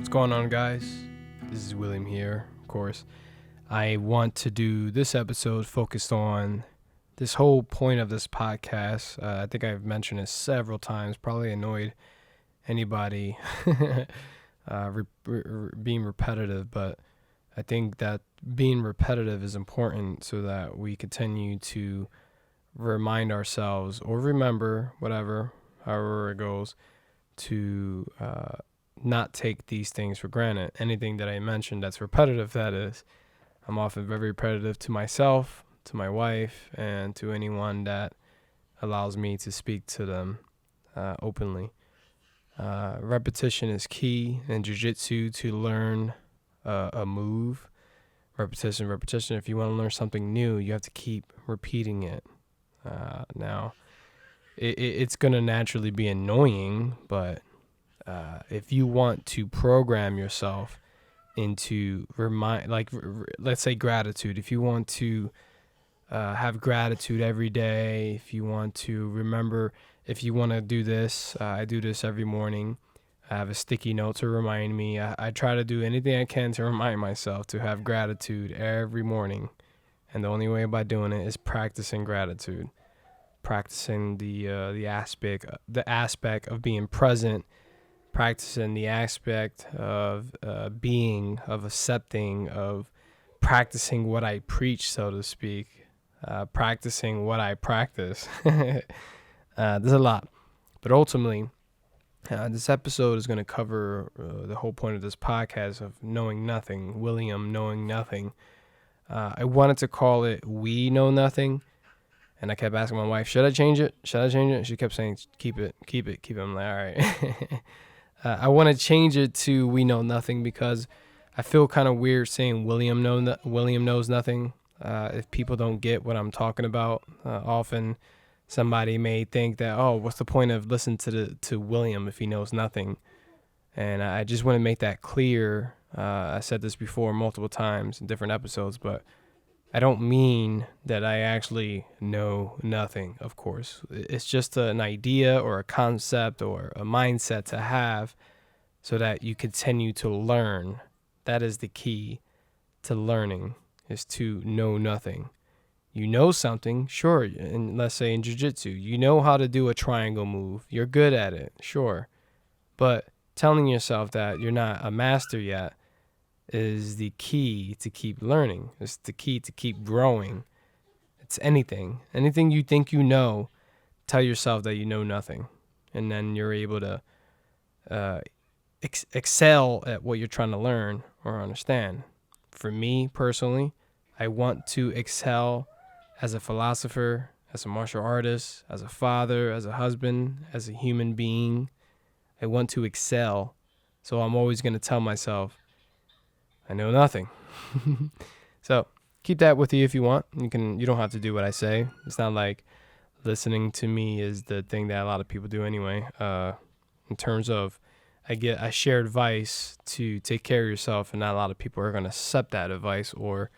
What's going on, guys? This is William here, of course. I want to do this episode focused on this whole point of this podcast. I think I've mentioned it several times, probably annoyed anybody being repetitive, but I think that being repetitive is important so that we continue to remind ourselves or remember, however it goes, to not take these things for granted. Anything that I mentioned that's repetitive, that is. I'm often very repetitive to myself, to my wife, and to anyone that allows me to speak to them openly. Repetition is key in jiu-jitsu to learn a move. Repetition. If you want to learn something new, you have to keep repeating it. Now, it's going to naturally be annoying, but if you want to program yourself into let's say gratitude, if you want to have gratitude every day, if you want to remember, if you want to do this, I do this every morning. I have a sticky note to remind me. I try to do anything I can to remind myself to have gratitude every morning. And the only way by doing it is practicing gratitude, practicing the aspect of being present, practicing the aspect of being, of accepting, of practicing what I preach, so to speak, practicing what I practice. There's a lot, but ultimately, this episode is going to cover the whole point of this podcast of knowing nothing, William knowing nothing. I wanted to call it We Know Nothing, and I kept asking my wife, should I change it? She kept saying, keep it. I'm like, all right. I want to change it to We Know Nothing because I feel kind of weird saying William knows nothing. If people don't get what I'm talking about, often somebody may think that, oh, what's the point of listening to William if he knows nothing? And I just want to make that clear. I said this before multiple times in different episodes, but I don't mean that I actually know nothing, of course. It's just an idea or a concept or a mindset to have so that you continue to learn. That is the key to learning, is to know nothing. You know something, sure, and let's say in jiu-jitsu, you know how to do a triangle move. You're good at it, sure. But telling yourself that you're not a master yet is the key to keep learning. It's the key to keep growing. It's anything you think you know, tell yourself that you know nothing. And then you're able to excel at what you're trying to learn or understand. For me personally, I want to excel as a philosopher, as a martial artist, as a father, as a husband, as a human being. I want to excel. So I'm always going to tell myself, I know nothing. So keep that with you if you want. You don't have to do what I say. It's not like listening to me is the thing that a lot of people do anyway. In terms of I share advice to take care of yourself, and not a lot of people are going to accept that advice or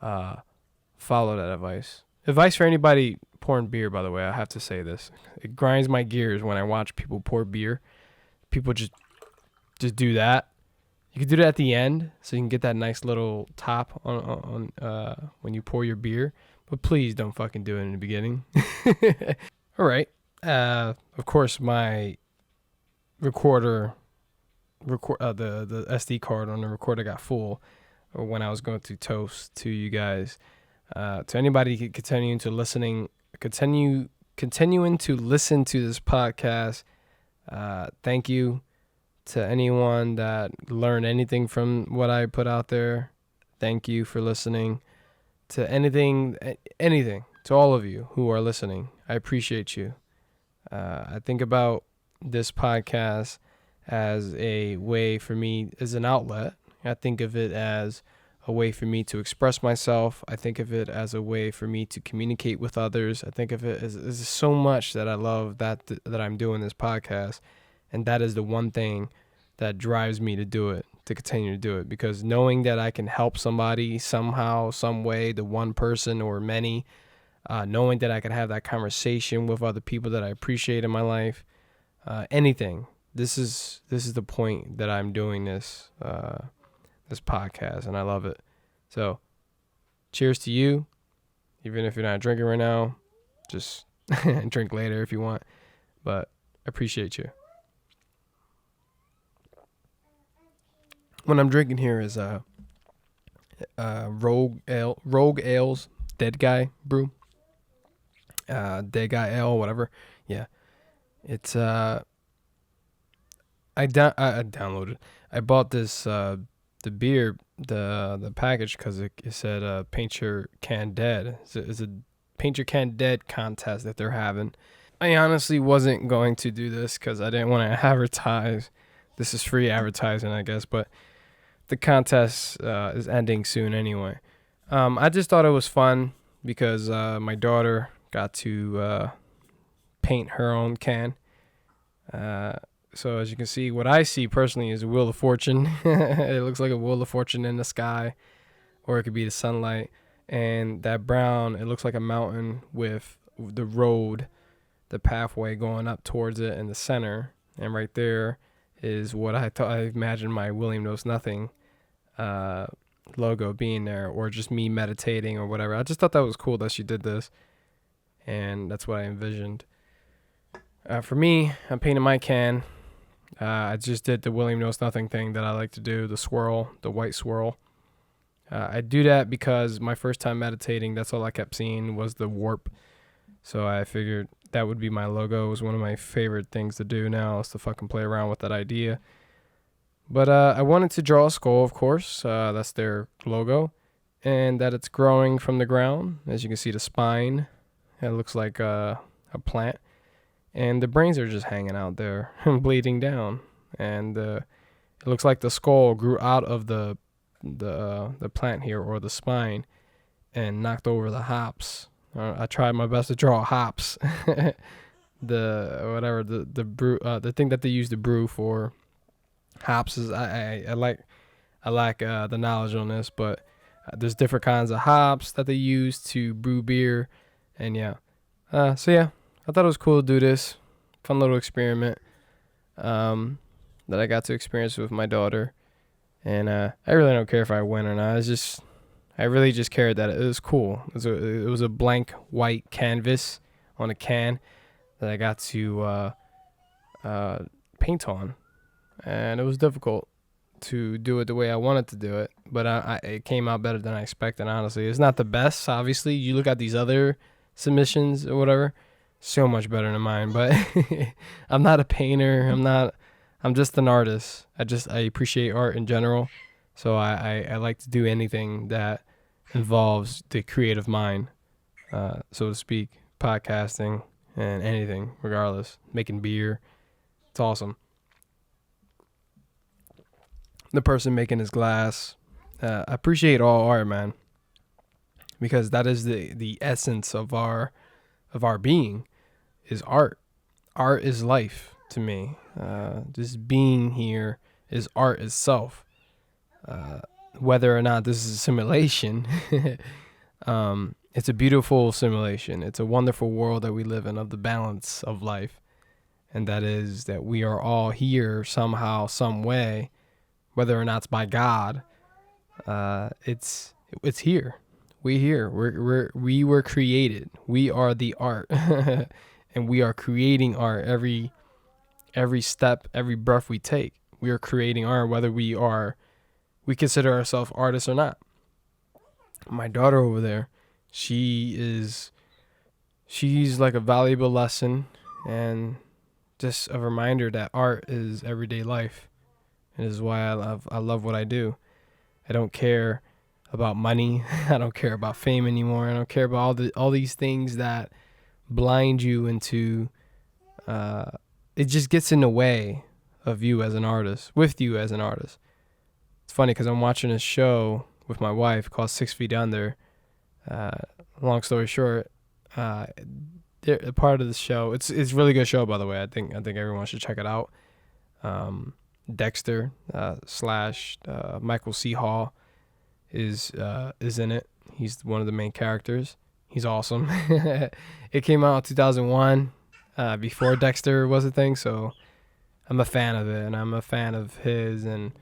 follow that advice. Advice for anybody pouring beer, by the way, I have to say this. It grinds my gears when I watch people pour beer. People just do that. You can do that at the end, so you can get that nice little top on when you pour your beer. But please don't fucking do it in the beginning. All right. Of course, my the SD card on the recorder got full when I was going to toast to you guys. To anybody continuing to listen to this podcast, thank you. To anyone that learned anything from what I put out there, thank you for listening. To anything, to all of you who are listening, I appreciate you. I think about this podcast as a way for me, as an outlet. I think of it as a way for me to express myself. I think of it as a way for me to communicate with others. I think of it as so much that I love that I'm doing this podcast. And that is the one thing that drives me to do it, to continue to do it. Because knowing that I can help somebody somehow, some way, the one person or many, knowing that I can have that conversation with other people that I appreciate in my life, anything this is the point that I'm doing this this podcast, and I love it. So, cheers to you. Even if you're not drinking right now, just drink later if you want. But I appreciate you. What I'm drinking here is Rogue Ales Dead Guy Brew. Dead Guy Ale, whatever. Yeah, it's I downloaded. I bought this the beer, the package, because it said paint your can dead. It's a paint your can dead contest that they're having. I honestly wasn't going to do this because I didn't want to advertise. This is free advertising, I guess, but the contest is ending soon anyway. I just thought it was fun because my daughter got to paint her own can. So as you can see, what I see personally is a wheel of fortune. It looks like a wheel of fortune in the sky, or it could be the sunlight. And that brown, it looks like a mountain with the road, the pathway going up towards it in the center. And right there is what I imagined my William Knows Nothing logo being there, or just me meditating or whatever. I just thought that was cool that she did this, and that's what I envisioned. For me, I'm painting my can. I just did the William Knows Nothing thing that I like to do, the swirl, the white swirl. I do that because my first time meditating, that's all I kept seeing was the warp. So I figured that would be my logo. It was one of my favorite things to do now, is to fucking play around with that idea. But I wanted to draw a skull, of course. That's their logo. And that it's growing from the ground. As you can see, the spine, it looks like a plant. And the brains are just hanging out there and bleeding down. And it looks like the skull grew out of the plant here, or the spine, and knocked over the hops. I tried my best to draw hops. The thing that they use to brew for hops is I lack the knowledge on this, but there's different kinds of hops that they use to brew beer, and yeah. So yeah, I thought it was cool to do this fun little experiment that I got to experience with my daughter, and I really don't care if I win or not. I really just cared that it was cool. It was a blank white canvas on a can that I got to paint on. And it was difficult to do it the way I wanted to do it, but it came out better than I expected, honestly. It's not the best, obviously. You look at these other submissions or whatever, so much better than mine, but I'm not a painter. I'm just an artist. I appreciate art in general, so I like to do anything that involves the creative mind, so to speak, podcasting and anything, regardless, making beer. It's awesome. The person making his glass. I appreciate all art, man, because that is the essence of our being, is art. Art is life to me. Just being here is art itself. Whether or not this is a simulation, it's a beautiful simulation. It's a wonderful world that we live in, of the balance of life, and that is that we are all here somehow, some way. Whether or not it's by God, it's here. We were created. We are the art, and we are creating art every step, every breath we take. We are creating art, whether we consider ourselves artists or not. My daughter over there, she's like a valuable lesson, and just a reminder that art is everyday life. It is why I love what I do. I don't care about money. I don't care about fame anymore. I don't care about all these things that blind you into. It just gets in the way of you as an artist, with you as an artist. It's funny because I'm watching a show with my wife called 6 Feet Under. Long story short, they're a part of the show. It's a really good show, by the way. I think everyone should check it out. Dexter / Michael C. Hall is in it. He's one of the main characters. He's awesome. It came out in 2001, before Dexter was a thing, so I'm a fan of it, and I'm a fan of his, and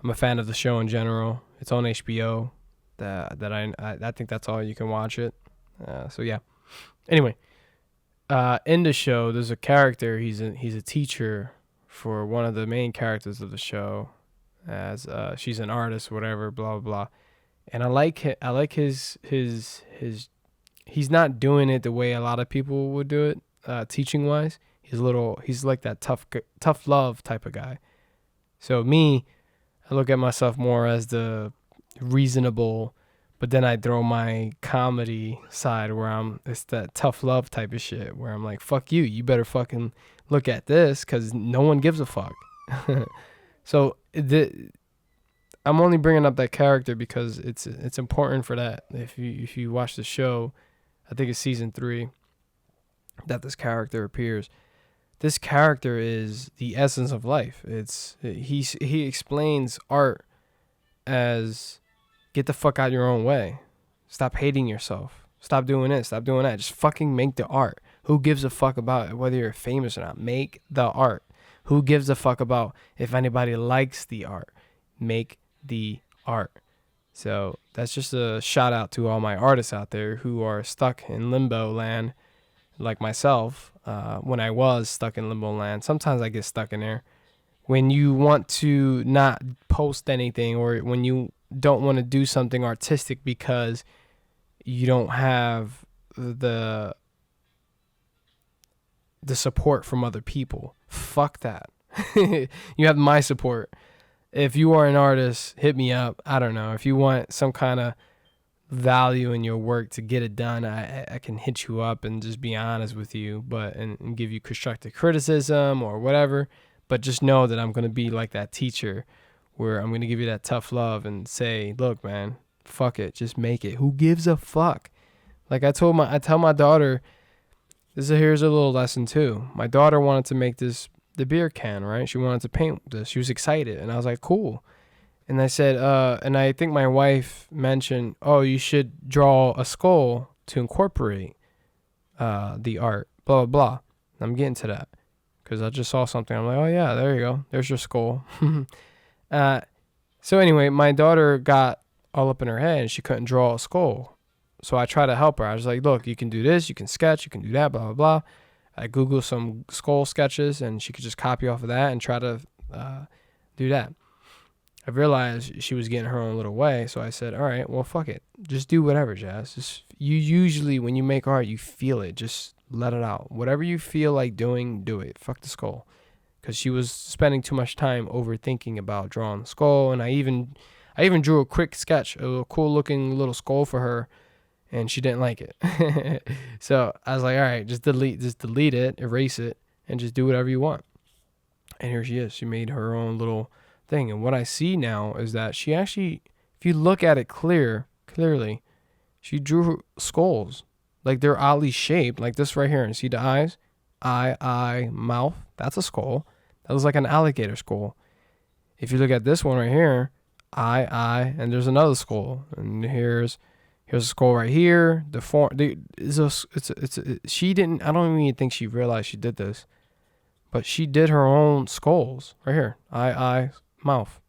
I'm a fan of the show in general. It's on HBO. I think that's all you can watch it. So yeah. Anyway, in the show, there's a character. He's a teacher for one of the main characters of the show, as she's an artist, whatever, blah blah blah. And I like his. He's not doing it the way a lot of people would do it, teaching wise. He's like that tough love type of guy. So me, I look at myself more as the reasonable, but then I throw my comedy side where it's that tough love type of shit where I'm like, fuck you, you better fucking look at this because no one gives a fuck. So I'm only bringing up that character because it's important for that. If you watch the show, I think it's season 3 that this character appears. This character is the essence of life. He explains art as get the fuck out of your own way. Stop hating yourself. Stop doing this. Stop doing that. Just fucking make the art. Who gives a fuck about whether you're famous or not? Make the art. Who gives a fuck about if anybody likes the art? Make the art. So that's just a shout out to all my artists out there who are stuck in limbo land like myself. When I was stuck in limbo land, sometimes I get stuck in there. When you want to not post anything or when you don't want to do something artistic because you don't have the support from other people. Fuck that. You have my support. If you are an artist, hit me up. I don't know. If you want some kind of value in your work to get it done, I can hit you up and just be honest with you, and give you constructive criticism or whatever. But just know that I'm going to be like that teacher where I'm going to give you that tough love and say, look, man, fuck it. Just make it. Who gives a fuck? Like I tell my daughter, here's a little lesson too. My daughter wanted to make the beer can, right? She wanted to paint this. She was excited. And I was like, cool. And I said, and I think my wife mentioned, oh, you should draw a skull to incorporate the art, blah, blah, blah. I'm getting to that because I just saw something. I'm like, oh, yeah, there you go. There's your skull. So anyway, my daughter got all up in her head and she couldn't draw a skull. So I tried to help her. I was like, look, you can do this, you can sketch, you can do that, blah, blah, blah. I Googled some skull sketches and she could just copy off of that and try to do that. I realized she was getting her own little way, so I said, all right, well, fuck it. Just do whatever, Jazz. You usually, when you make art, you feel it. Just let it out. Whatever you feel like doing, do it. Fuck the skull. Because she was spending too much time overthinking about drawing the skull, and I even drew a quick sketch, a cool-looking little skull for her, and she didn't like it. So I was like, all right, just delete it, erase it, and just do whatever you want. And here she is. She made her own little thing. And what I see now is that she actually, if you look at it clearly, she drew skulls. Like they're oddly shaped, like this right here. And see the eyes? Eye, mouth. That's a skull. That looks like an alligator skull. If you look at this one right here, eye, and there's another skull. And here's a skull right here. The form, she didn't, I don't even think she realized she did this. But she did her own skulls right here. Eye, mouth.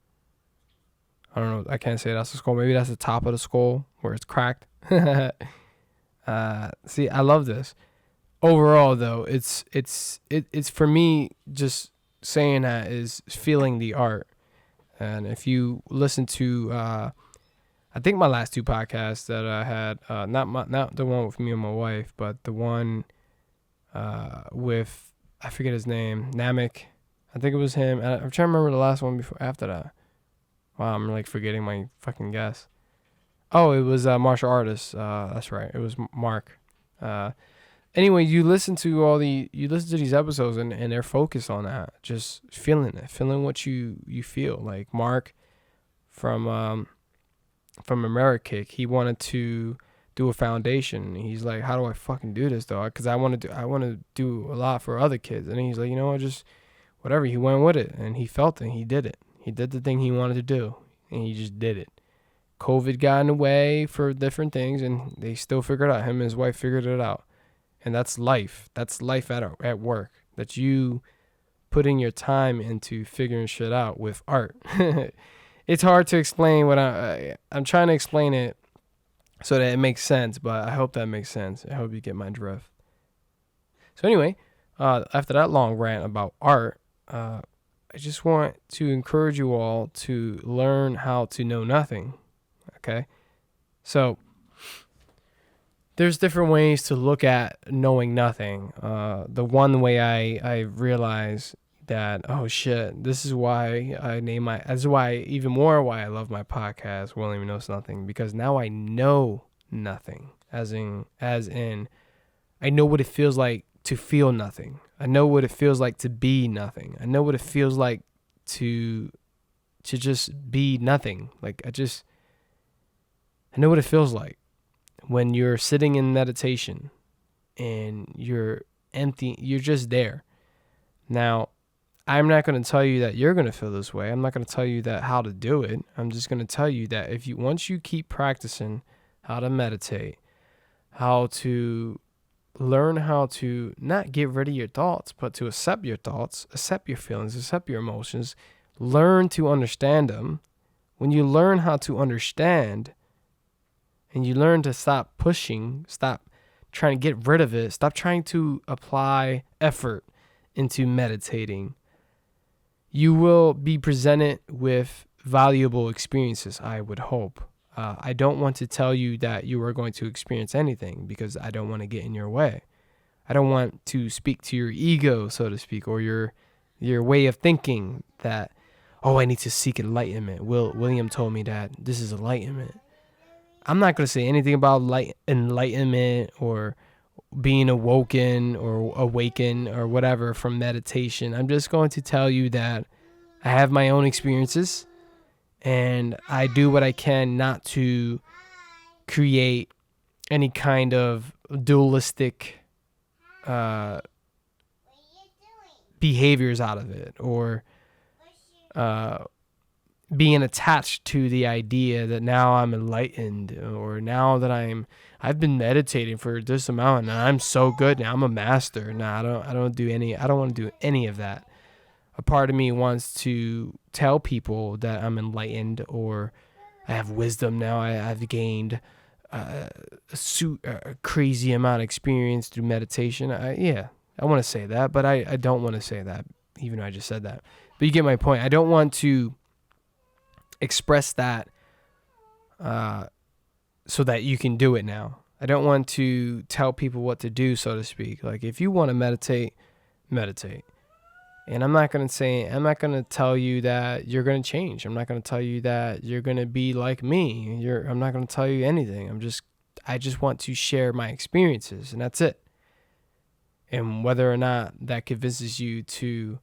I don't know. I can't say that's a skull. Maybe that's the top of the skull where it's cracked. See, I love this. Overall, though, it's for me. Just saying that is feeling the art. And if you listen to, I think my last 2 podcasts that I had, not the one with me and my wife, but the one with, I forget his name, Namek. I think it was him. I'm trying to remember the last one after that. Wow, I'm like forgetting my fucking guess. Oh, it was martial artist. That's right. It was Mark. Anyway, you listen to these episodes and they're focused on that, just feeling what you feel. Like Mark from Amerikick, he wanted to do a foundation. He's like, how do I fucking do this though? Because I want to do a lot for other kids. And he's like, you know what, just whatever. He went with it and he felt it. He did it. He did the thing he wanted to do and he just did it. COVID got in the way for different things and they still figured it out. Him and his wife figured it out. And that's life. That's life at work. That you putting your time into figuring shit out with art. It's hard to explain what I'm trying to explain it so that it makes sense, but I hope that makes sense. I hope you get my drift. So anyway, after that long rant about art, I just want to encourage you all to learn how to know nothing. Okay? So there's different ways to look at knowing nothing. The one way I realize that, oh shit, this is why that's why even more why I love my podcast, William Knows Nothing, because now I know nothing. As in I know what it feels like to feel nothing. I know what it feels like to be nothing. I know what it feels like to just be nothing. Like I know what it feels like when you're sitting in meditation and you're empty, you're just there. Now, I'm not going to tell you that you're going to feel this way. I'm not going to tell you that how to do it. I'm just going to tell you that once you keep practicing how to meditate, how to learn how to not get rid of your thoughts, but to accept your thoughts, accept your feelings, accept your emotions, learn to understand them. When you learn how to understand and you learn to stop pushing, stop trying to get rid of it, stop trying to apply effort into meditating, you will be presented with valuable experiences, I would hope. I don't want to tell you that you are going to experience anything because I don't want to get in your way. I don't want to speak to your ego, so to speak, or your way of thinking that, oh, I need to seek enlightenment. William told me that this is enlightenment. I'm not going to say anything about enlightenment or being awoken or awaken or whatever from meditation. I'm just going to tell you that I have my own experiences and I do what I can not to create any kind of dualistic behaviors out of it, or being attached to the idea that now I'm enlightened, or now that I've been meditating for this amount and I'm so good now, I'm a master. No, I don't want to do any of that. A part of me wants to tell people that I'm enlightened or I have wisdom now. I've gained a crazy amount of experience through meditation. I want to say that, but I don't want to say that, even though I just said that. But you get my point. I don't want to express that so that you can do it now. I don't want to tell people what to do, so to speak. Like, if you want to meditate, meditate. And I'm not going to tell you that you're going to change. I'm not going to tell you that you're going to be like me. I'm not going to tell you anything. I just want to share my experiences, and that's it. And whether or not that convinces you to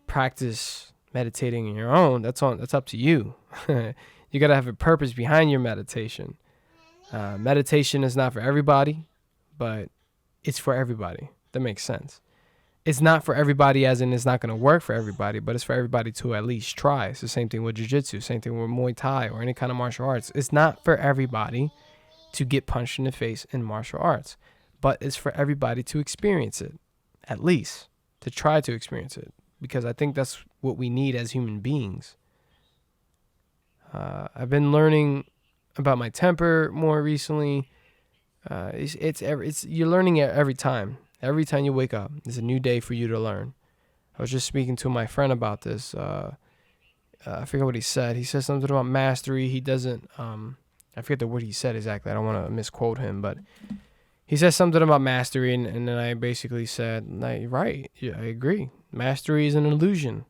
practice meditating on your own, that's up to you. You got to have a purpose behind your meditation. Meditation is not for everybody, but it's for everybody. That makes sense. It's not for everybody as in it's not going to work for everybody, but it's for everybody to at least try. It's the same thing with jiu-jitsu, same thing with Muay Thai or any kind of martial arts. It's not for everybody to get punched in the face in martial arts, but it's for everybody to experience it, at least to try to experience it, because I think that's what we need as human beings. I've been learning about my temper more recently. You're learning it every time. Every time you wake up, it's a new day for you to learn. I was just speaking to my friend about this. I forget what he said. He said something about mastery. He doesn't, I forget the word he said exactly. I don't want to misquote him, but he said something about mastery, and then I basically said, right, yeah, I agree. Mastery is an illusion.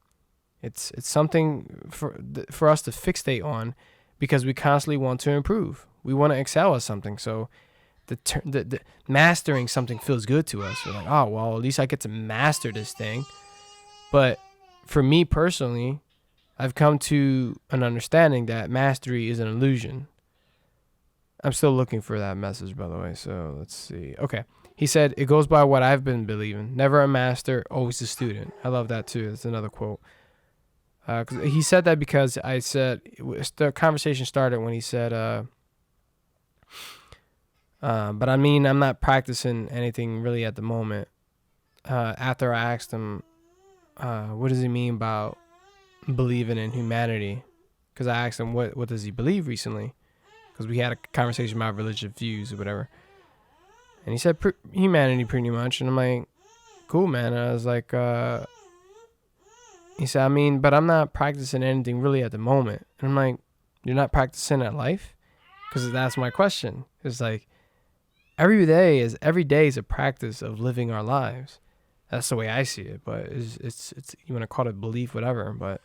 It's something for us to fixate on because we constantly want to improve. We want to excel at something, so the mastering something feels good to us. We're like, oh, well, at least I get to master this thing. But for me personally, I've come to an understanding that mastery is an illusion. I'm still looking for that message, by the way, so let's see. Okay. He said, it goes by what I've been believing. Never a master, always a student. I love that too. That's another quote. 'Cause he said that because I said, the conversation started when he said, but I mean, I'm not practicing anything really at the moment. After I asked him what does he mean about believing in humanity? Because I asked him what does he believe recently, because we had a conversation about religious views or whatever, and he said humanity pretty much, and I'm like, cool, man. And I was like, he said, I mean, but I'm not practicing anything really at the moment. And I'm like, you're not practicing at life? Because that's my question. It's like, every day is a practice of living our lives. That's the way I see it. But it's you want to call it belief, whatever. But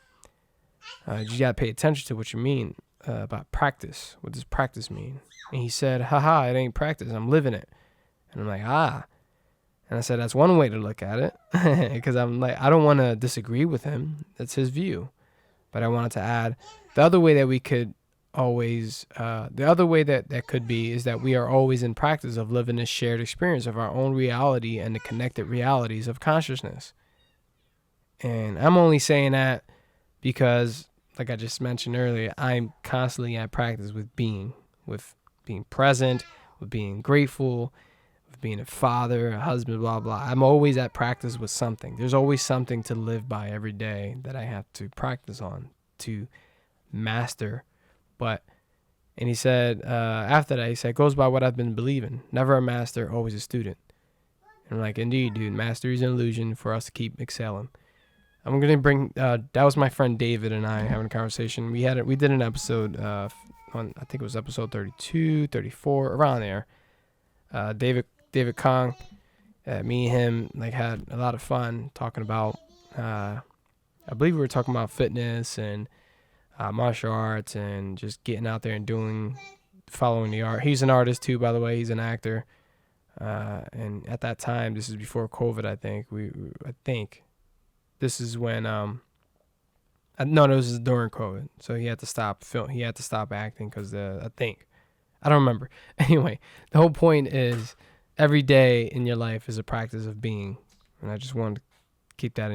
you got to pay attention to what you mean about practice. What does practice mean? And he said, haha, it ain't practice. I'm living it. And I'm like, ah. And I said, that's one way to look at it. Because I'm like, I don't want to disagree with him. That's his view. But I wanted to add the other way that we could always, the other way that could be is that we are always in practice of living this shared experience of our own reality and the connected realities of consciousness. And I'm only saying that because, like I just mentioned earlier, I'm constantly at practice with being present, with being grateful, with being a father, a husband, blah, blah. I'm always at practice with something. There's always something to live by every day that I have to practice on, to master. And he said, after that, he said, goes by what I've been believing. Never a master, always a student. And I'm like, indeed, dude, mastery is an illusion for us to keep excelling. I'm going to bring, that was my friend David and I having a conversation. We did an episode on, I think it was episode 32, 34, around there. David Kong, me and him like had a lot of fun talking about, I believe we were talking about fitness and martial arts and just getting out there and following the art. He's an artist too, by the way. He's an actor. And at that time, this is before COVID, I think. I think this is when no, this is during COVID. So he had to stop He had to stop acting because I don't remember. Anyway, the whole point is every day in your life is a practice of being, and I just wanted to keep that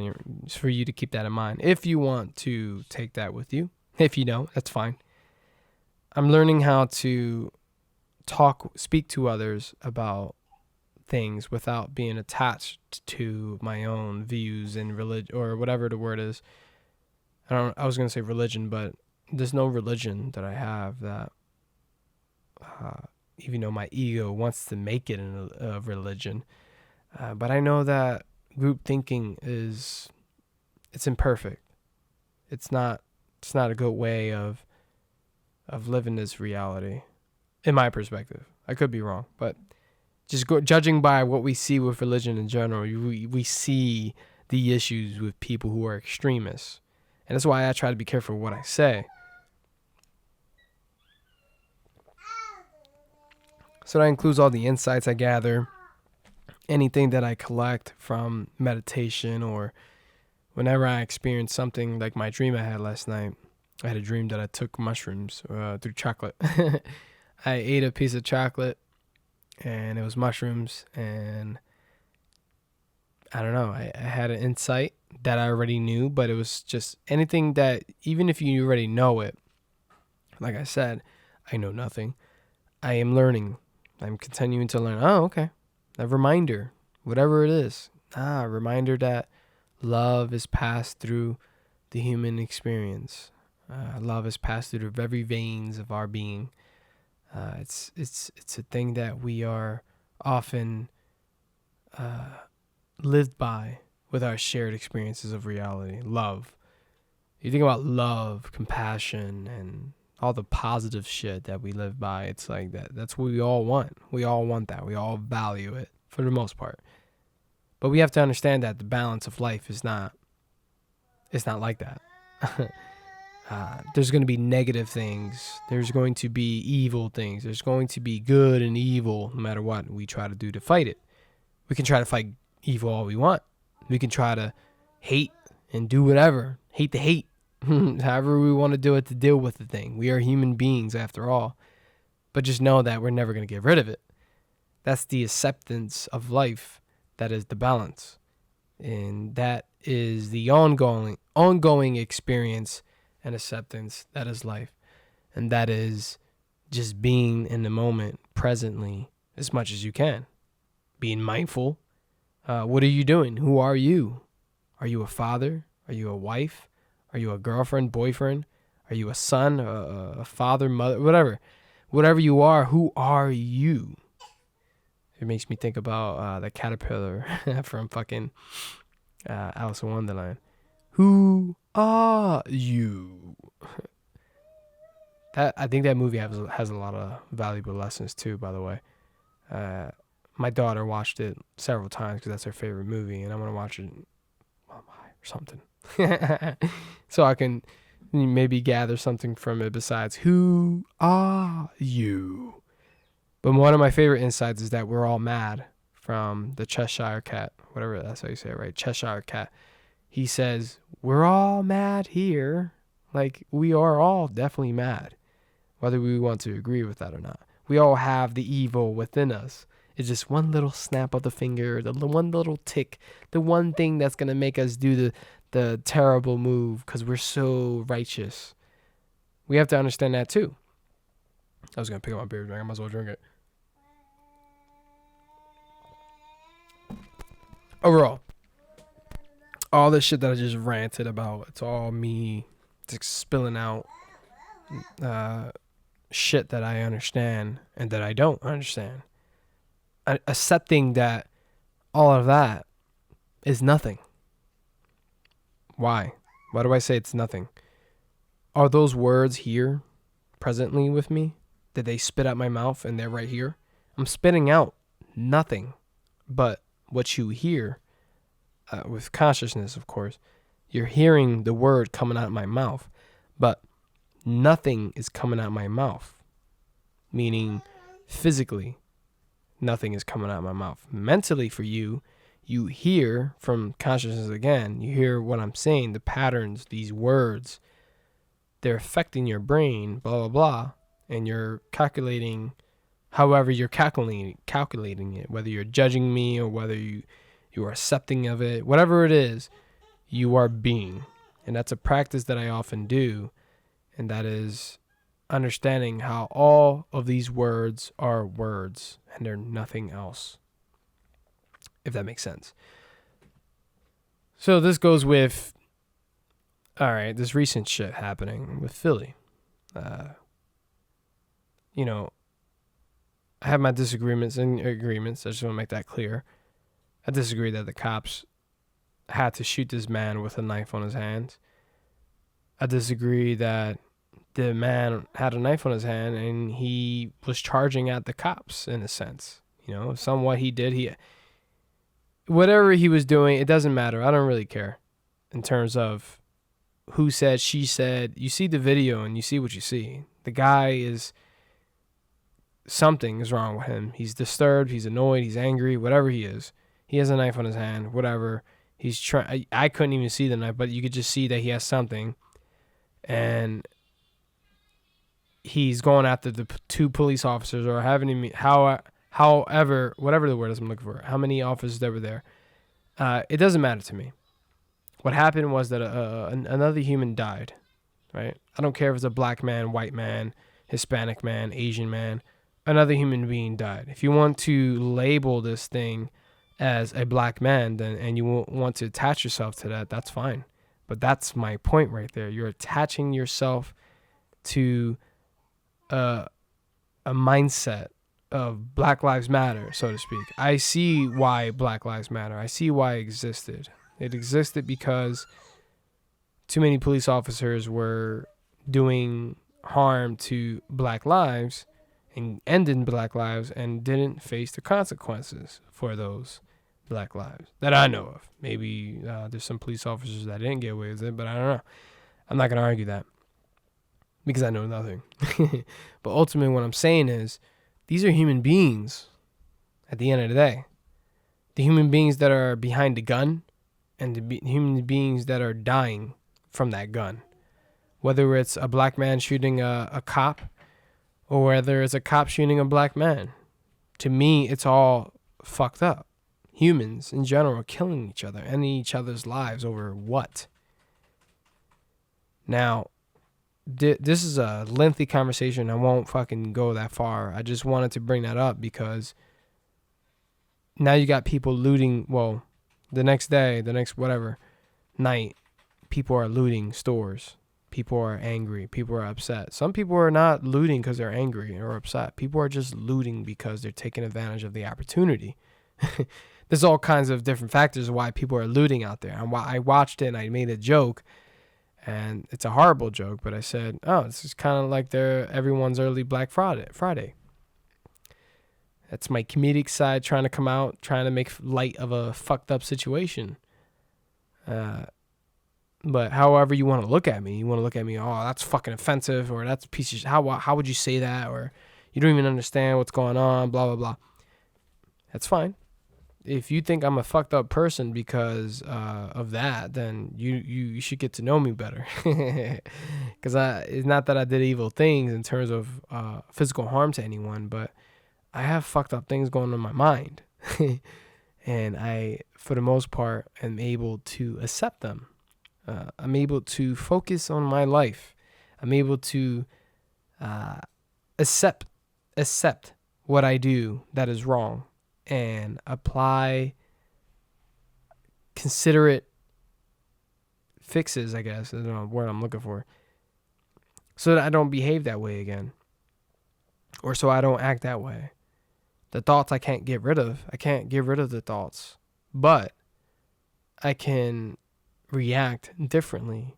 for you to keep that in mind. If you want to take that with you. If you don't, that's fine. I'm learning how to speak to others about things without being attached to my own views and religion or whatever the word is. I was going to say religion, but there's no religion that I have that, even though my ego wants to make it a religion. But I know that group thinking it's imperfect. It's not a good way of living this reality, in my perspective. I could be wrong, but just judging by what we see with religion in general, we see the issues with people who are extremists. And that's why I try to be careful with what I say. So that includes all the insights I gather, anything that I collect from meditation, or whenever I experience something like my dream I had last night. I had a dream that I took mushrooms through chocolate. I ate a piece of chocolate and it was mushrooms, and I don't know, I had an insight that I already knew, but it was just anything that, even if you already know it, like I said, I know nothing. I am learning. I'm continuing to learn. Oh, okay. A reminder, whatever it is. A reminder that love is passed through the human experience. Love is passed through the very veins of our being. It's a thing that we are often lived by with our shared experiences of reality. Love. You think about love, compassion, and all the positive shit that we live by. It's like that's what we all want. We all want that. We all value it for the most part. But we have to understand that the balance of life is not like that. There's going to be negative things. There's going to be evil things. There's going to be good and evil no matter what we try to do to fight it. We can try to fight evil all we want. We can try to hate and do whatever. Hate the hate. However we want to do it to deal with the thing. We are human beings after all. But just know that we're never going to get rid of it. That's the acceptance of life. That is the balance. And that is the ongoing experience and acceptance. That is life. And that is just being in the moment presently as much as you can. Being mindful. What are you doing? Who are you? Are you a father? Are you a wife? Are you a girlfriend, boyfriend? Are you a son, a father, mother, whatever? Whatever you are, who are you? It makes me think about the caterpillar from fucking Alice in Wonderland. Who are you? I think that movie has a lot of valuable lessons too, by the way. My daughter watched it several times because that's her favorite movie, and I'm going to watch it or something. So I can maybe gather something from it besides, who are you? But one of my favorite insights is that we're all mad, from the Cheshire Cat, whatever that's how you say it, right? Cheshire Cat. He says, we're all mad here. Like, we are all definitely mad, whether we want to agree with that or not. We all have the evil within us. It's just one little snap of the finger, the one little tick, the one thing that's going to make us do the terrible move because we're so righteous. We have to understand that too. I was going to pick up my beer drink. I might as well drink it. Overall, all this shit that I just ranted about, it's all me just spilling out shit that I understand and that I don't understand. Accepting that all of that is nothing. Why? Why do I say it's nothing? Are those words here presently with me? Did they spit out my mouth and they're right here? I'm spitting out nothing but what you hear with consciousness, of course. You're hearing the word coming out of my mouth, but nothing is coming out of my mouth, meaning physically. Nothing is coming out of my mouth. Mentally, for you, you hear from consciousness again. You hear what I'm saying, the patterns, these words. They're affecting your brain, blah, blah, blah. And you're calculating however you're calculating it, whether you're judging me or whether you are accepting of it. Whatever it is, you are being. And that's a practice that I often do. And that is understanding how all of these words are words and they're nothing else, if that makes sense. So this goes with, all right, this recent shit happening with Philly. I have my disagreements and agreements. I just want to make that clear. I disagree that the cops had to shoot this man with a knife on his hands. I disagree that the man had a knife on his hand and he was charging at the cops in a sense. Somewhat he did. Whatever he was doing, it doesn't matter. I don't really care in terms of who said, she said. You see the video and you see what you see. The guy is, something is wrong with him. He's disturbed. He's annoyed. He's angry. Whatever he is. He has a knife on his hand. Whatever. He's trying. I couldn't even see the knife, but you could just see that he has something. And he's going after the two police officers or having him, however, whatever the word is I'm looking for, how many officers that were there. It doesn't matter to me. What happened was that another human died, right? I don't care if it's a black man, white man, Hispanic man, Asian man. Another human being died. If you want to label this thing as a black man, then and you want to attach yourself to that, that's fine. But that's my point right there. You're attaching yourself to a mindset of Black Lives Matter, so to speak. I see why Black Lives Matter. I see why it existed. It existed because too many police officers were doing harm to black lives and ending black lives and didn't face the consequences for those black lives that I know of. Maybe there's some police officers that didn't get away with it, but I don't know. I'm not going to argue that because I know nothing. But ultimately what I'm saying is these are human beings at the end of the day. The human beings that are behind the gun and the human beings that are dying from that gun. Whether it's a black man shooting a cop or whether it's a cop shooting a black man. To me, it's all fucked up. Humans in general are killing each other, ending each other's lives over what? Now, this is a lengthy conversation. I won't fucking go that far. I just wanted to bring that up because now you got people looting, well, the next day, the next whatever, night, people are looting stores. People are angry. People are upset. Some people are not looting because they're angry or upset. People are just looting because they're taking advantage of the opportunity. There's all kinds of different factors why people are looting out there. And I watched it and I made a joke, and it's a horrible joke, but I said, oh, this is kind of like everyone's early Black Friday. That's my comedic side trying to come out, trying to make light of a fucked up situation. But however you want to look at me, oh, that's fucking offensive, or that's a piece of shit. How would you say that? Or you don't even understand what's going on, blah, blah, blah. That's fine. If you think I'm a fucked up person because of that, then you should get to know me better. Because it's not that I did evil things in terms of physical harm to anyone, but I have fucked up things going on in my mind. And I, for the most part, am able to accept them. I'm able to focus on my life. I'm able to accept what I do that is wrong and apply considerate fixes, I guess. I don't know what I'm looking for. So that I don't behave that way again. Or so I don't act that way. The thoughts I can't get rid of. I can't get rid of the thoughts. But I can react differently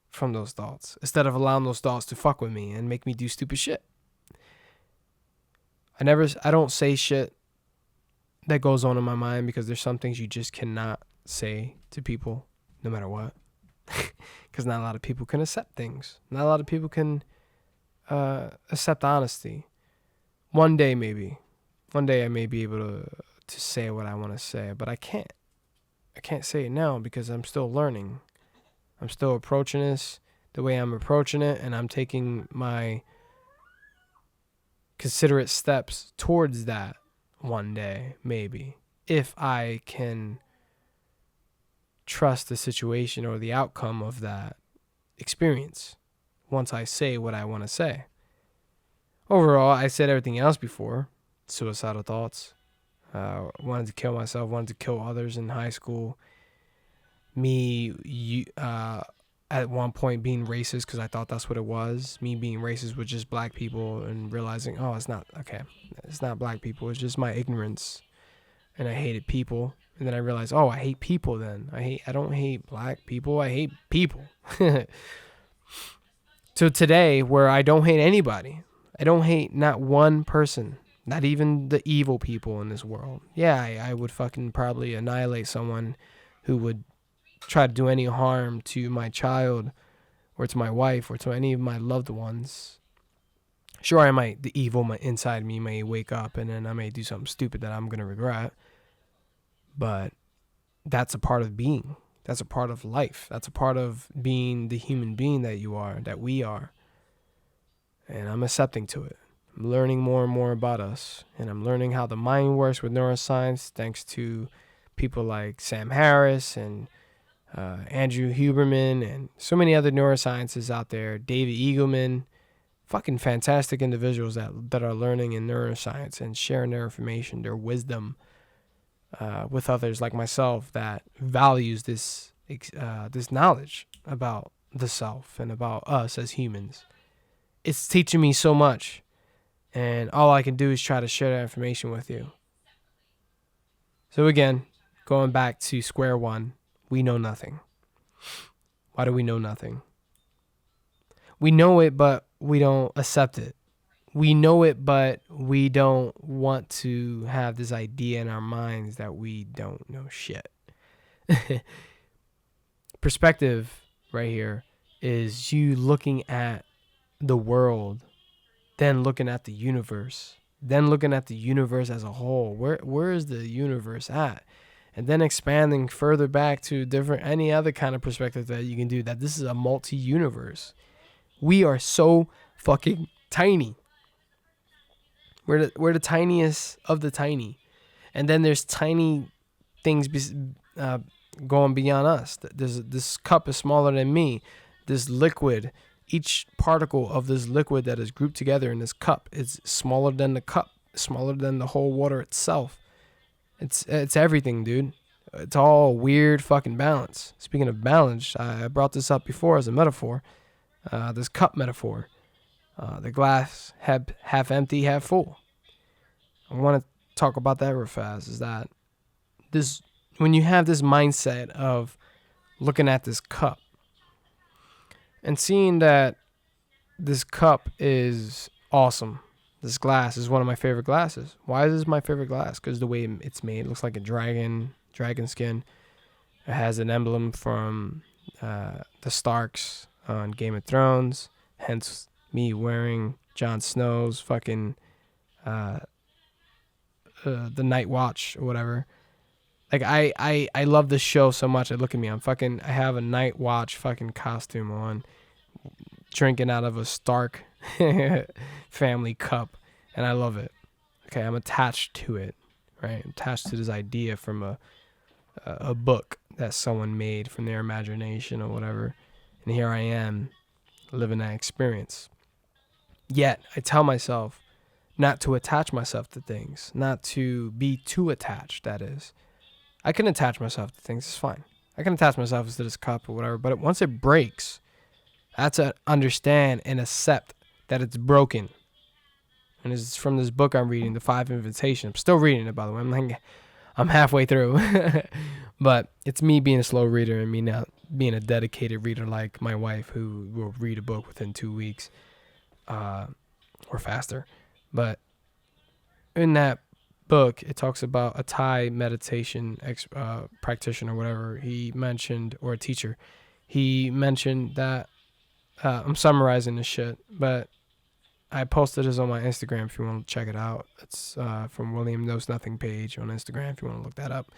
from those thoughts instead of allowing those thoughts to fuck with me and make me do stupid shit. I don't say shit that goes on in my mind because there's some things you just cannot say to people no matter what. Because not a lot of people can accept things. Not a lot of people can accept honesty. One day I may be able to say what I want to say, but I can't. I can't say it now because I'm still learning. I'm still approaching this the way I'm approaching it, and I'm taking my considerate steps towards that one day, maybe. If I can trust the situation or the outcome of that experience once I say what I want to say. Overall, I said everything else before. Suicidal thoughts. Wanted to kill myself, wanted to kill others in high school. At one point being racist because I thought that's what it was. Me being racist with just black people and realizing, oh, it's not, okay. It's not black people. It's just my ignorance. And I hated people. And then I realized, oh, I hate people then. I don't hate black people. I hate people. So today, where I don't hate anybody. I don't hate not one person. Not even the evil people in this world. Yeah, I would fucking probably annihilate someone who would try to do any harm to my child or to my wife or to any of my loved ones. Sure, the evil inside me may wake up and then I may do something stupid that I'm going to regret. But that's a part of being. That's a part of life. That's a part of being the human being that you are, that we are. And I'm accepting to it. I'm learning more and more about us, and I'm learning how the mind works with neuroscience thanks to people like Sam Harris and Andrew Huberman and so many other neuroscientists out there, David Eagleman, fucking fantastic individuals that are learning in neuroscience and sharing their information, their wisdom with others like myself that values this knowledge about the self and about us as humans. It's teaching me so much. And all I can do is try to share that information with you. So again, going back to square one, we know nothing. Why do we know nothing? We know it, but we don't accept it. We know it, but we don't want to have this idea in our minds that we don't know shit. Perspective right here is you looking at the world, then looking at the universe, then looking at the universe as a whole. Where is the universe at? And then expanding further back to any other kind of perspective that you can do, that this is a multi-universe. We are so fucking tiny. We're the tiniest of the tiny. And then there's tiny things going beyond us. This cup is smaller than me. This liquid, each particle of this liquid that is grouped together in this cup is smaller than the cup, smaller than the whole water itself. It's everything, dude. It's all weird fucking balance. Speaking of balance, I brought this up before as a metaphor. This cup metaphor. The glass half empty, half full. I want to talk about that real fast. Is that this when you have this mindset of looking at this cup and seeing that this cup is awesome. This glass is one of my favorite glasses. Why is this my favorite glass? Because the way it's made, it looks like a dragon skin. It has an emblem from the Starks on Game of Thrones. Hence me wearing Jon Snow's fucking the Night Watch or whatever. Like I love this show so much. Look at me. I have a Night Watch fucking costume on, drinking out of a Stark family cup, and I love it. Okay, I'm attached to it, right? I'm attached to this idea from a book that someone made from their imagination or whatever, and here I am living that experience. Yet I tell myself not to attach myself to things, not to be too attached. That is, I can attach myself to things. It's fine. I can attach myself to this cup or whatever, but once it breaks, I have to understand and accept that it's broken. And it's from this book I'm reading, The 5 Invitations. I'm still reading it, by the way. I'm halfway through. But it's me being a slow reader and me not being a dedicated reader like my wife, who will read a book within 2 weeks or faster. But in that book, it talks about a Thai meditation practitioner or whatever he mentioned, or a teacher. He mentioned that, I'm summarizing this shit, but I posted this on my Instagram if you want to check it out. It's from William Knows Nothing page on Instagram if you want to look that up.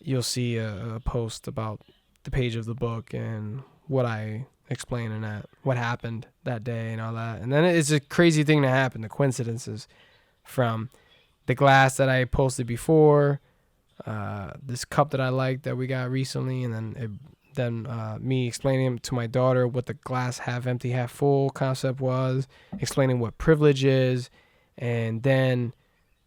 You'll see a post about the page of the book and what I explain in that, what happened that day and all that. And then it's a crazy thing that happened, the coincidences from the glass that I posted before, this cup that I liked that we got recently, and then me explaining to my daughter what the glass half empty, half full concept was, explaining what privilege is, and then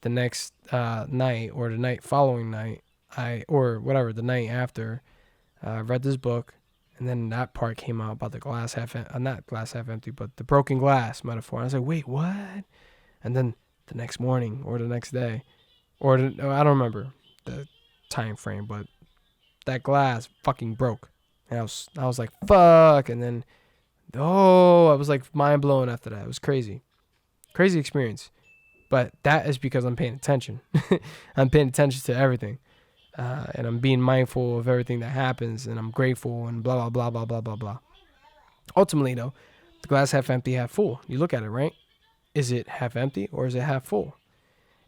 the next night or the night following night, the night after, I read this book, and then that part came out about the glass not glass half empty, but the broken glass metaphor. And I was like, wait, what? And then the next morning or the next day, I don't remember the time frame, but that glass fucking broke. And I was like, fuck. And then, I was like mind blown after that. It was crazy. Crazy experience. But that is because I'm paying attention. I'm paying attention to everything. And I'm being mindful of everything that happens. And I'm grateful and blah, blah, blah, blah, blah, blah, blah. Ultimately, though, the glass half empty, half full. You look at it, right? Is it half empty or is it half full?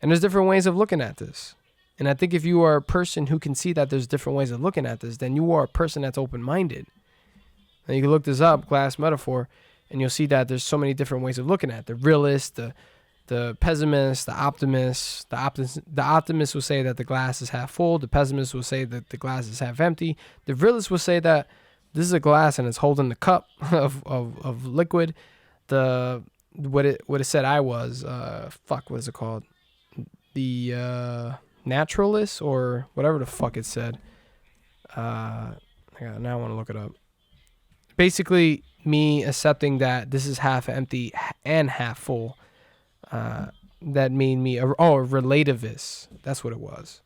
And there's different ways of looking at this. And I think if you are a person who can see that there's different ways of looking at this, then you are a person that's open-minded. And you can look this up, glass metaphor, and you'll see that there's so many different ways of looking at it. The realist, the pessimist, the optimist. The optimist will say that the glass is half full. The pessimist will say that the glass is half empty. The realist will say that this is a glass and it's holding the cup of liquid. What it said I was, what is it called? The naturalist or whatever the fuck it said. Now I want to look it up. Basically, me accepting that this is half empty and half full. That made me a relativist. That's what it was.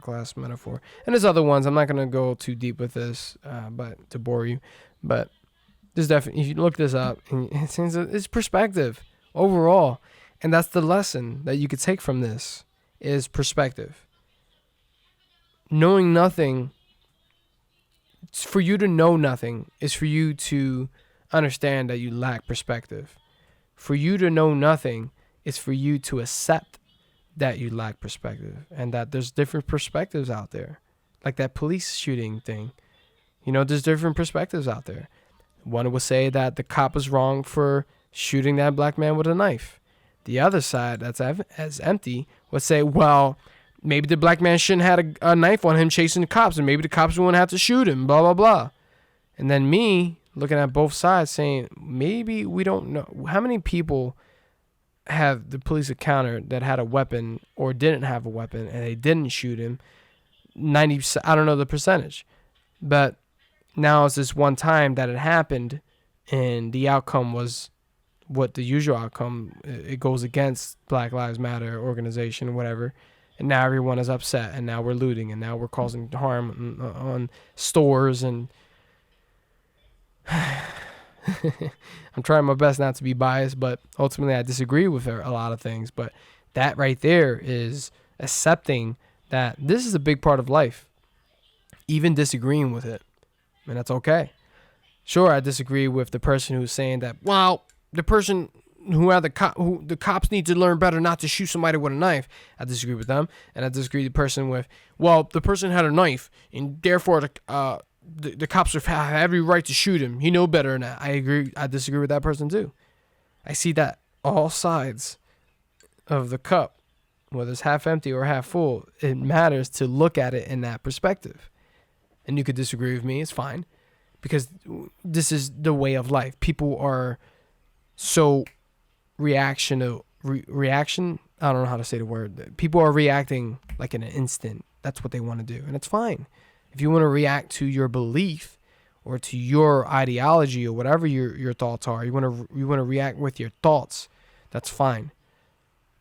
Glass metaphor. And there's other ones. I'm not gonna go too deep with this, but to bore you. But there's definitely, if you look this up, it's perspective overall, and that's the lesson that you could take from this is perspective. Knowing nothing. For you to know nothing is for you to understand that you lack perspective. For you to know nothing is for you to accept that you lack perspective and that there's different perspectives out there. Like that police shooting thing. There's different perspectives out there. One would say that the cop was wrong for shooting that black man with a knife. The other side, that's as empty, would say, well, maybe the black man shouldn't have had a knife on him chasing the cops, and maybe the cops wouldn't have to shoot him, blah, blah, blah. And then me looking at both sides saying, maybe we don't know. How many people have the police encountered that had a weapon or didn't have a weapon and they didn't shoot him? 90, I don't know the percentage, but now it's this one time that it happened, and the outcome was what the usual outcome. It goes against Black Lives Matter organization, whatever, and now everyone is upset, and now we're looting, and now we're causing harm on stores, and I'm trying my best not to be biased, but ultimately I disagree with a lot of things. But that right there is accepting that this is a big part of life, even disagreeing with it, and that's okay. Sure, I disagree with the person who's saying that, well, the person who had the cops need to learn better not to shoot somebody with a knife. I disagree with them, and I disagree with the person with, well, the person had a knife, and therefore the cops have every right to shoot him. He know better than that. I agree. I disagree with that person too. I see that all sides of the cup, whether it's half empty or half full, it matters to look at it in that perspective. And you could disagree with me. It's fine. Because this is the way of life. People are so reaction. I don't know how to say the word. People are reacting like in an instant. That's what they want to do. And it's fine. If you want to react to your belief or to your ideology or whatever your thoughts are, you want to react with your thoughts, that's fine.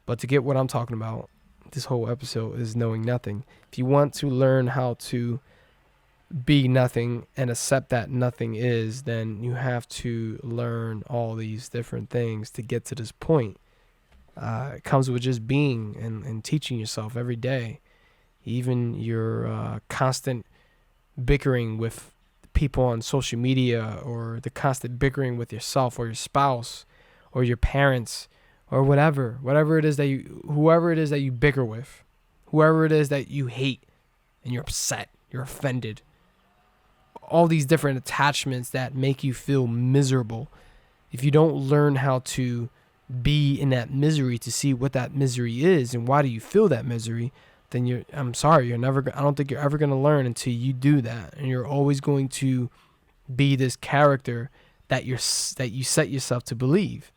But to get what I'm talking about, this whole episode is knowing nothing. If you want to learn how to be nothing and accept that nothing is, then you have to learn all these different things to get to this point. It comes with just being and teaching yourself every day. Even your constant bickering with people on social media, or the constant bickering with yourself or your spouse or your parents or whatever it is that whoever it is that you bicker with, whoever it is that you hate and you're upset, you're offended, all these different attachments that make you feel miserable. If you don't learn how to be in that misery to see what that misery is and why do you feel that misery, then I don't think you're ever going to learn until you do that. And you're always going to be this character that you set yourself to believe.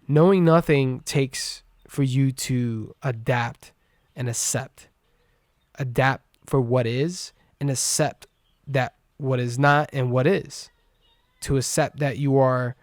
Knowing nothing takes for you to adapt and accept. Adapt for what is and accept that what is not and what is. To accept that you are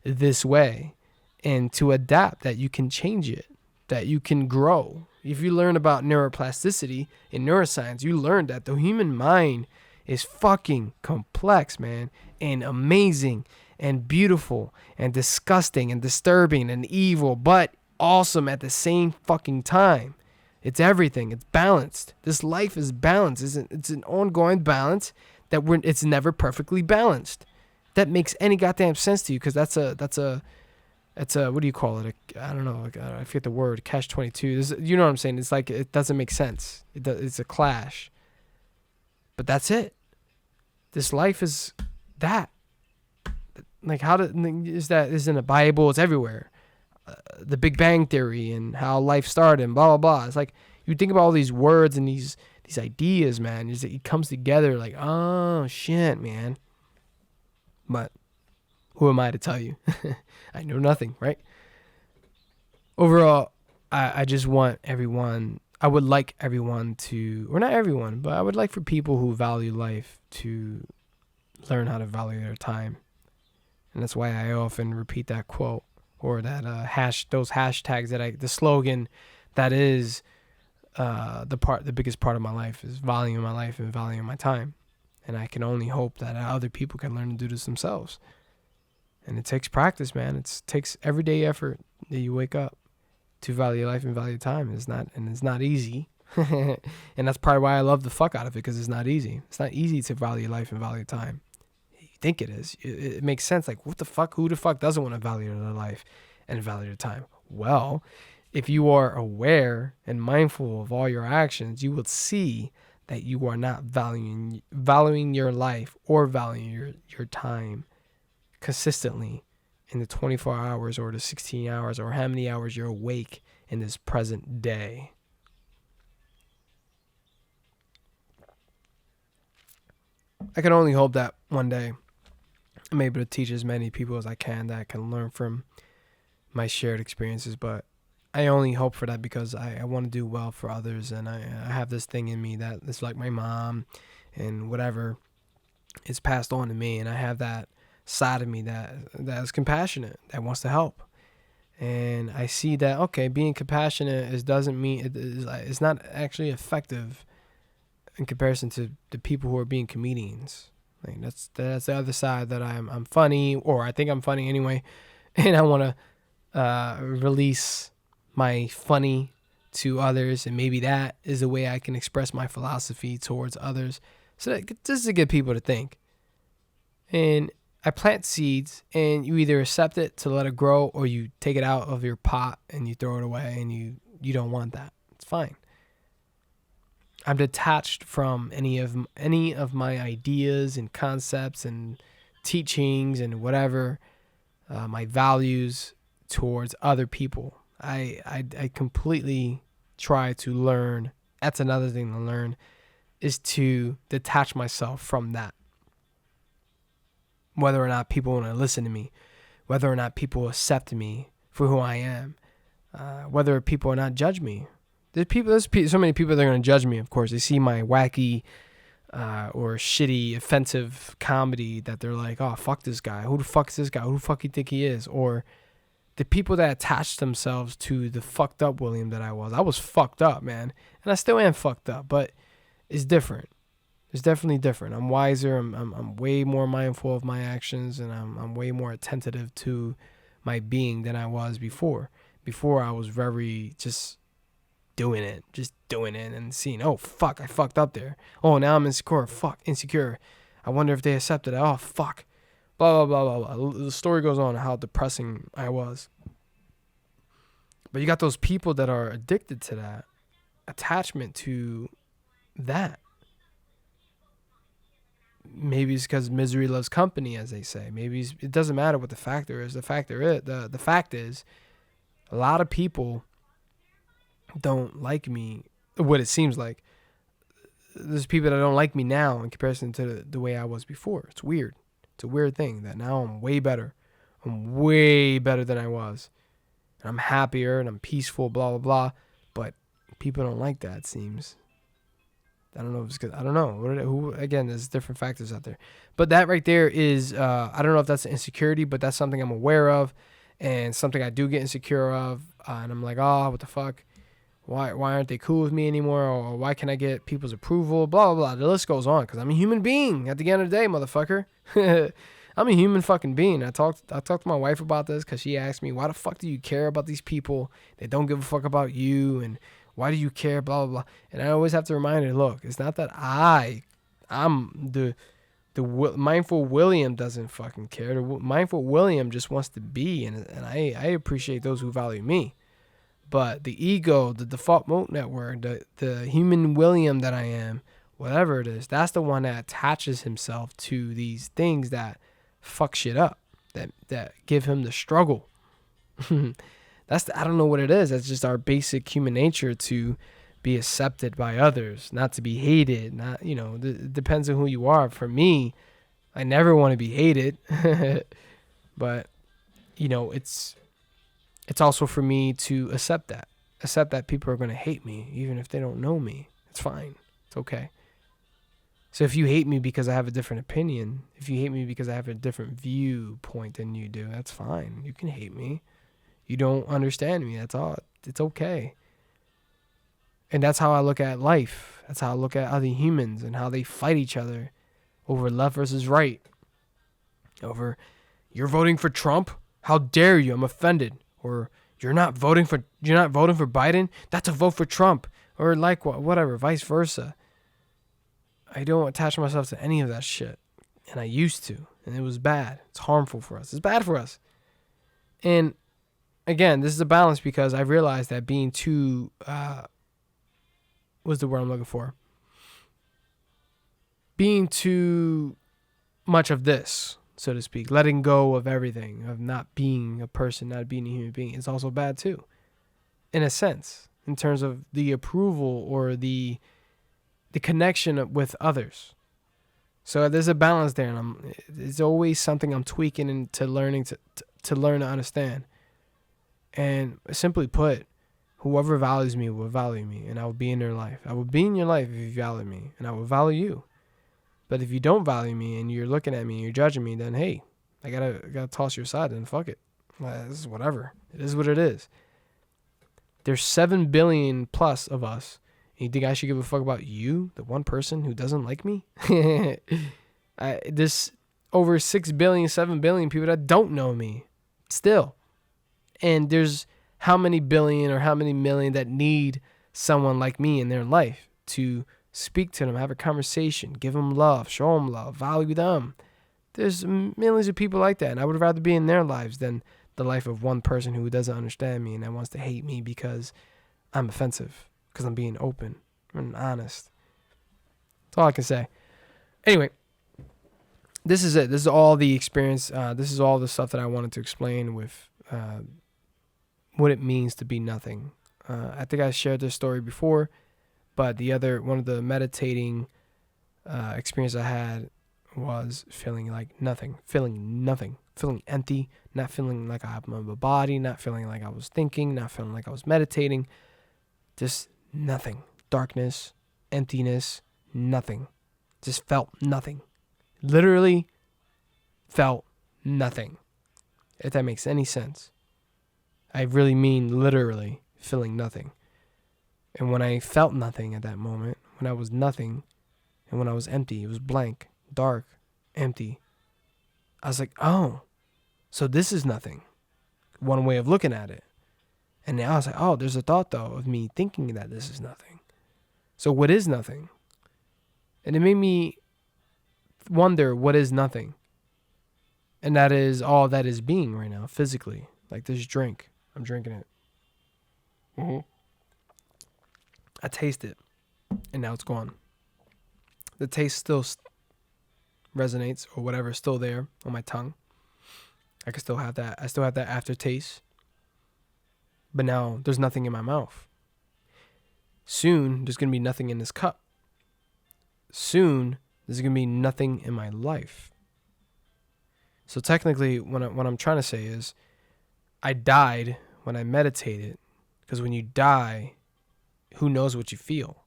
this way and to adapt that you can change it, that you can grow. If you learn about neuroplasticity in neuroscience, you learn that the human mind is fucking complex, man, and amazing and beautiful and disgusting and disturbing and evil, but awesome at the same fucking time. It's everything. It's balanced. This life is balanced. It's an ongoing balance that it's never perfectly balanced. That makes any goddamn sense to you, because that's a what do you call it? I don't know. I forget the word. Catch-22. You know what I'm saying? It's like it doesn't make sense. It's a clash. But that's it. This life is that. Like is in the Bible? It's everywhere. The Big Bang Theory and how life started and blah blah blah. It's like you think about all these words and these ideas, man. It comes together like, oh shit, man. But who am I to tell you? I know nothing, right? Overall, I just want everyone. I would like everyone to, or not everyone, but I would like for people who value life to learn how to value their time. And that's why I often repeat that quote or that those hashtags the slogan that is the biggest part of my life is valuing my life and valuing my time. And I can only hope that other people can learn to do this themselves. And it takes practice, man. It takes everyday effort that you wake up to value life and value time. It's not easy. And that's probably why I love the fuck out of it, because it's not easy. It's not easy to value life and value time. You think it is. It makes sense. Like, what the fuck? Who the fuck doesn't want to value their life and value their time? Well, if you are aware and mindful of all your actions, you will see that you are not valuing your life or valuing your time consistently in the 24 hours or the 16 hours or how many hours you're awake in this present day. I can only hope that one day I'm able to teach as many people as I can that can learn from my shared experiences, but I only hope for that because I want to do well for others, and I have this thing in me that it's like my mom and whatever is passed on to me, and I have that side of me that is compassionate, that wants to help. And I see that, okay, being compassionate doesn't mean it's not actually effective in comparison to the people who are being comedians. Like that's the other side, that I'm funny, or I think I'm funny anyway, and I want to release my funny to others, and maybe that is the way I can express my philosophy towards others, so that just to get people to think. And I plant seeds, and you either accept it to let it grow, or you take it out of your pot and you throw it away, and you don't want that. It's fine. I'm detached from any of my ideas and concepts and teachings and whatever, my values towards other people. I completely try to learn. That's another thing to learn, is to detach myself from that. Whether or not people want to listen to me, whether or not people accept me for who I am, whether people or not judge me. There's so many people that are going to judge me, of course. They see my wacky or shitty, offensive comedy that they're like, oh, fuck this guy. Who the fuck is this guy? Who the fuck you think he is? Or the people that attach themselves to the fucked up William that I was. I was fucked up, man. And I still am fucked up, but it's different. It's definitely different. I'm wiser. I'm way more mindful of my actions, and I'm way more attentive to my being than I was before. Before, I was very just doing it and seeing, oh fuck, I fucked up there. Oh, now I'm insecure. I wonder if they accepted it. Oh fuck, blah blah blah blah blah. The story goes on how depressing I was. But you got those people that are addicted to that attachment to that. Maybe it's because misery loves company, as they say. Maybe it doesn't matter what the factor is. The fact is, a lot of people don't like me. What it seems like, there's people that don't like me now in comparison to the way I was before. It's weird. It's a weird thing that now I'm way better. I'm way better than I was. And I'm happier and I'm peaceful, blah, blah, blah. But people don't like that, it seems. I don't know if it's good. I don't know. Again, there's different factors out there. But that right there is, I don't know if that's an insecurity, but that's something I'm aware of and something I do get insecure of. And I'm like, oh, what the fuck? Why aren't they cool with me anymore? Or why can't I get people's approval? Blah, blah, blah. The list goes on because I'm a human being at the end of the day, motherfucker. I'm a human fucking being. I talked to my wife about this because she asked me, why the fuck do you care about these people? They don't give a fuck about you. And why do you care? Blah, blah, blah. And I always have to remind her, look, it's not that I'm the mindful William doesn't fucking care. The mindful William just wants to be. And I appreciate those who value me. But the ego, the default mode network, the human William that I am, whatever it is, that's the one that attaches himself to these things that fuck shit up, that give him the struggle. I don't know what it is. That's just our basic human nature to be accepted by others, not to be hated. Not, it depends on who you are. For me, I never want to be hated, but it's also for me to accept that people are going to hate me, even if they don't know me. It's fine. It's okay. So if you hate me because I have a different opinion, if you hate me because I have a different viewpoint than you do, that's fine. You can hate me. You don't understand me. That's all. It's okay. And that's how I look at life. That's how I look at other humans and how they fight each other over left versus right. Over, you're voting for Trump? How dare you? I'm offended. Or you're not voting for Biden? That's a vote for Trump. Or like whatever, vice versa. I don't attach myself to any of that shit. And I used to. And it was bad. It's harmful for us. It's bad for us. And again, this is a balance because I realized that being too, what's the word I'm looking for? Being too much of this, so to speak, letting go of everything, of not being a person, not being a human being, is also bad too, in a sense, in terms of the approval or the connection with others. So there's a balance there, and it's always something I'm tweaking into learning to learn to understand. And simply put, Whoever values me will value me, and I will be in their life. I will be in your life if you value me, and I will value you. But if you don't value me and you're looking at me and you're judging me, then hey, I gotta toss you aside and fuck it. This is whatever. It is what it is. There's 7 billion plus of us. And you think I should give a fuck about you, the one person who doesn't like me? There's over 6 billion, 7 billion people that don't know me still. And there's how many billion or how many million that need someone like me in their life to speak to them, have a conversation, give them love, show them love, value them. There's millions of people like that, and I would rather be in their lives than the life of one person who doesn't understand me and that wants to hate me because I'm offensive, because I'm being open and honest. That's all I can say. Anyway, this is it. This is all the experience. This is all the stuff that I wanted to explain with what it means to be nothing. I think I shared this story before, but one of the meditating experience I had was feeling like nothing, feeling empty, not feeling like I have my body, not feeling like I was thinking, not feeling like I was meditating, just nothing, darkness, emptiness, nothing, just felt nothing, literally felt nothing, if that makes any sense. I really mean literally feeling nothing. And when I felt nothing at that moment, when I was nothing, and when I was empty, it was blank, dark, empty, I was like, oh, so this is nothing. One way of looking at it. And now I was like, oh, there's a thought, though, of me thinking that this is nothing. So what is nothing? And it made me wonder what is nothing. And that is all that is being right now, physically. Like this drink. I'm drinking it. Mm-hmm. I taste it. And now it's gone. The taste still resonates or whatever is still there on my tongue. I can still have that. I still have that aftertaste. But now there's nothing in my mouth. Soon there's going to be nothing in this cup. Soon there's going to be nothing in my life. So technically what I'm trying to say is I died when I meditated, because when you die, who knows what you feel?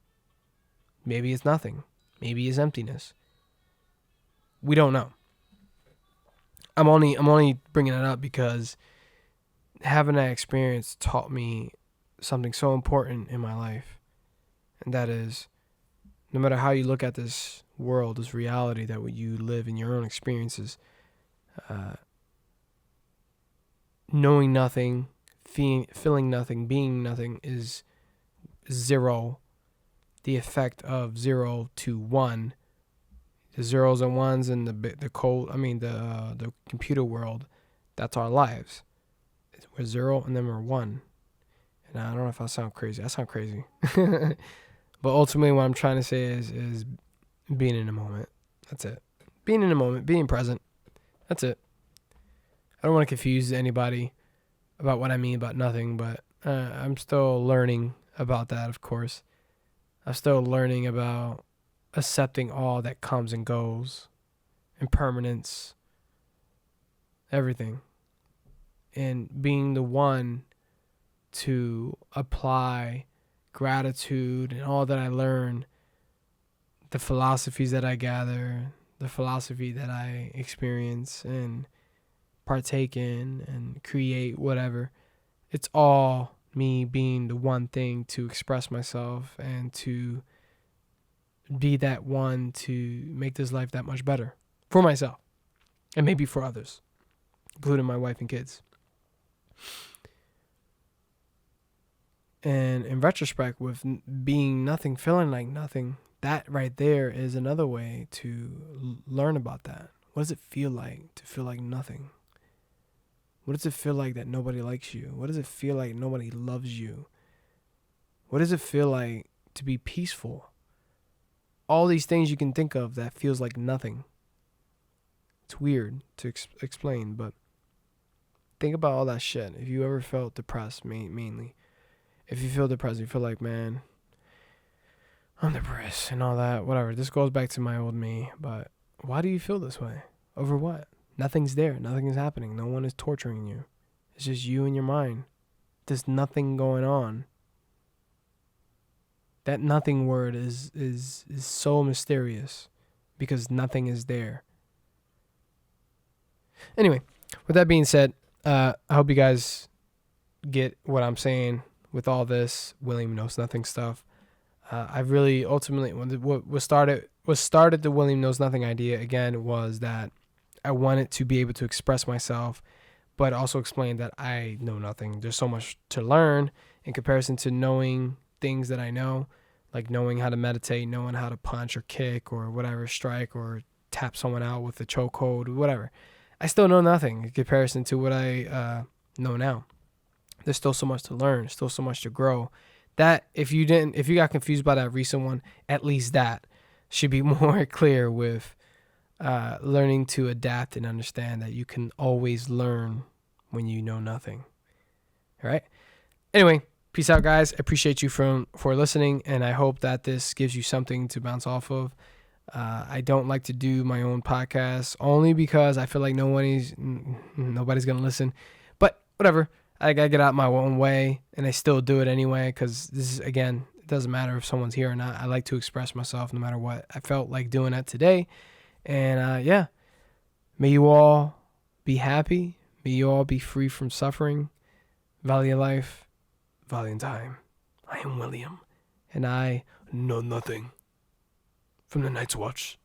Maybe it's nothing. Maybe it's emptiness. We don't know. I'm only bringing it up because having that experience taught me something so important in my life. And that is, no matter how you look at this world, this reality that you live in your own experiences, knowing nothing, feeling nothing, being nothing is zero. The effect of 0 to 1, the zeros and ones in the computer world, that's our lives. We're 0 and then we're 1. And I don't know if I sound crazy. I sound crazy. But ultimately what I'm trying to say is being in the moment. That's it. Being in the moment, being present. That's it. I don't want to confuse anybody about what I mean about nothing, but I'm still learning about that, of course. I'm still learning about accepting all that comes and goes, impermanence, everything. And being the one to apply gratitude and all that I learn, the philosophies that I gather, the philosophy that I experience and partake in and create, whatever. It's all me being the one thing to express myself and to be that one to make this life that much better for myself and maybe for others, including my wife and kids. And in retrospect, with being nothing, feeling like nothing, that right there is another way to learn about that. What does it feel like to feel like nothing? What does it feel like that nobody likes you? What does it feel like nobody loves you? What does it feel like to be peaceful? All these things you can think of that feels like nothing. It's weird to explain, but think about all that shit. If you ever felt depressed, mainly. If you feel depressed, you feel like, man, I'm depressed and all that, whatever. This goes back to my old me, but why do you feel this way? Over what? Nothing's there. Nothing is happening. No one is torturing you. It's just you and your mind. There's nothing going on. That nothing word is so mysterious because nothing is there. Anyway, with that being said, I hope you guys get what I'm saying with all this William Knows Nothing stuff. I really ultimately, what started the William Knows Nothing idea again was that I wanted to be able to express myself, but also explain that I know nothing. There's so much to learn in comparison to knowing things that I know, like knowing how to meditate, knowing how to punch or kick or whatever, strike or tap someone out with a chokehold, whatever. I still know nothing in comparison to what I know now. There's still so much to learn, still so much to grow. That if you got confused by that recent one, at least that should be more clear with learning to adapt and understand that you can always learn when you know nothing. All right. Anyway, peace out, guys. I appreciate you for listening, and I hope that this gives you something to bounce off of. I don't like to do my own podcast only because I feel like nobody's gonna listen. But whatever. I gotta get out my own way, and I still do it anyway because this is, again, it doesn't matter if someone's here or not. I like to express myself no matter what. I felt like doing that today, and yeah, may you all be happy. May you all be free from suffering. Value life, value time. I am William, and I know nothing from the Night's Watch.